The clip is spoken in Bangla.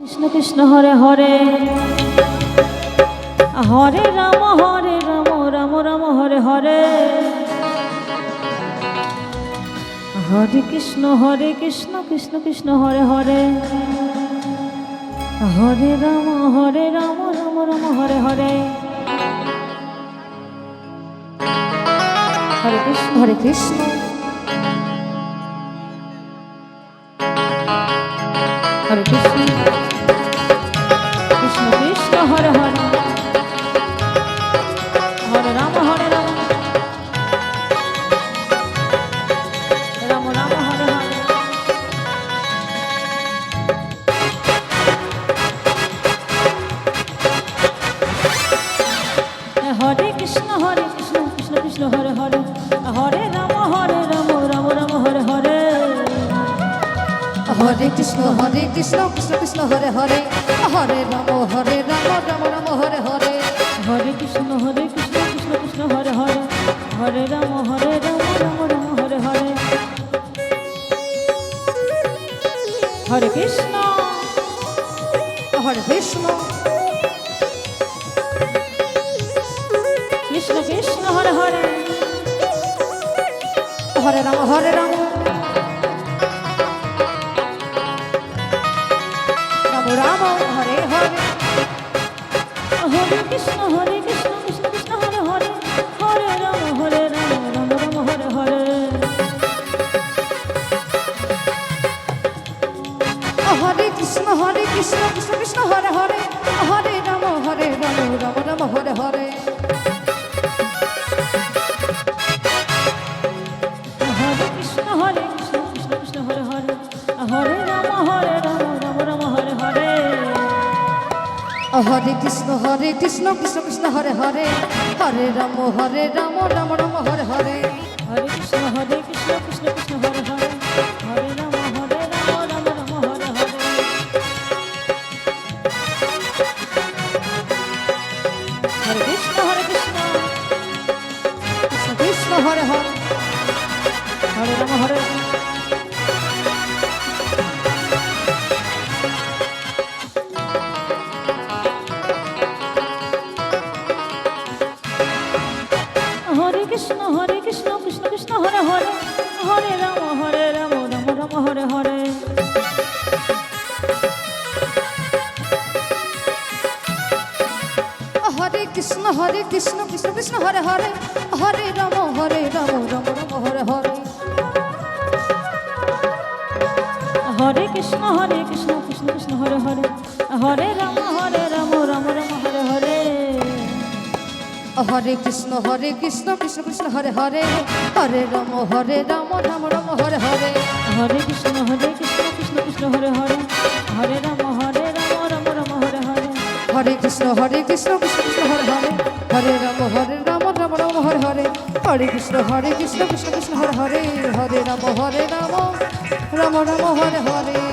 কৃষ্ণ কৃষ্ণ হরে হরে, হরে রাম রাম রাম হরে হরে, হরে কৃষ্ণ কৃষ্ণ কৃষ্ণ হরে হরে, হরে রাম রাম রাম হরে হরে, হরে কৃষ্ণ হরে কৃষ্ণ হরে কৃষ্ণ কৃষ্ণ কৃষ্ণ হরে হরে, হরে রাম রাম রাম হরে হরে, হরে কৃষ্ণ কৃষ্ণ কৃষ্ণ হরে হরে, হরে রাম রাম রাম হরে হরে, হরে কৃষ্ণ কৃষ্ণ কৃষ্ণ হরে হরে, হরে রাম রাম রাম হরে হরে, হরে কৃষ্ণ কৃষ্ণ কৃষ্ণ হরে হরে, হরে রাম রাম রাম হরে হরে, হরে কৃষ্ণ হরে কৃষ্ণ কৃষ্ণ কৃষ্ণ হরে হরে, হরে রাম রাম রাম হরে হরে, হরে কৃষ্ণ কৃষ্ণ কৃষ্ণ হরে হরে, হরে রাম রাম রাম হরে হরে, হরে কৃষ্ণ কৃষ্ণ কৃষ্ণ হরে হরে, হরে রাম রাম রাম হরে হরে, হরে কৃষ্ণ কৃষ্ণ কৃষ্ণ হরে হরে, হরে রাম রাম রাম হরে হরে, হরে কৃষ্ণ কৃষ্ণ কৃষ্ণ হরে হরে, হরে রাম রাম রাম হরে হরে, হরে কৃষ্ণ কৃষ্ণ কৃষ্ণ হরে হরে, হরে রাম রাম রাম হরে হরে, হরে কৃষ্ণ কৃষ্ণ কৃষ্ণ হরে হরে, হরে রাম রাম, হরে কৃষ্ণ কৃষ্ণ কৃষ্ণ হরে হরে, হরে রাম রাম রাম হরে হরে, হরে কৃষ্ণ কৃষ্ণ কৃষ্ণ হরে হরে, হরে রাম রাম রাম হরে হরে, হরে কৃষ্ণ কৃষ্ণ কৃষ্ণ হরে হরে, হরে রাম রাম রাম হরে হরে, হরে কৃষ্ণ কৃষ্ণ কৃষ্ণ হরে হরে, হরে রাম রাম রাম হরে হরে, হরে কৃষ্ণ কৃষ্ণ কৃষ্ণ হরে হরে, হরে রাম রাম রাম হরে হরে, হরে কৃষ্ণ কৃষ্ণ কৃষ্ণ হরে হরে, হরে রাম রাম রাম হরে হরে, হরে কৃষ্ণ কৃষ্ণ কৃষ্ণ হরে হরে, হরে রাম রাম রাম হরে হরে।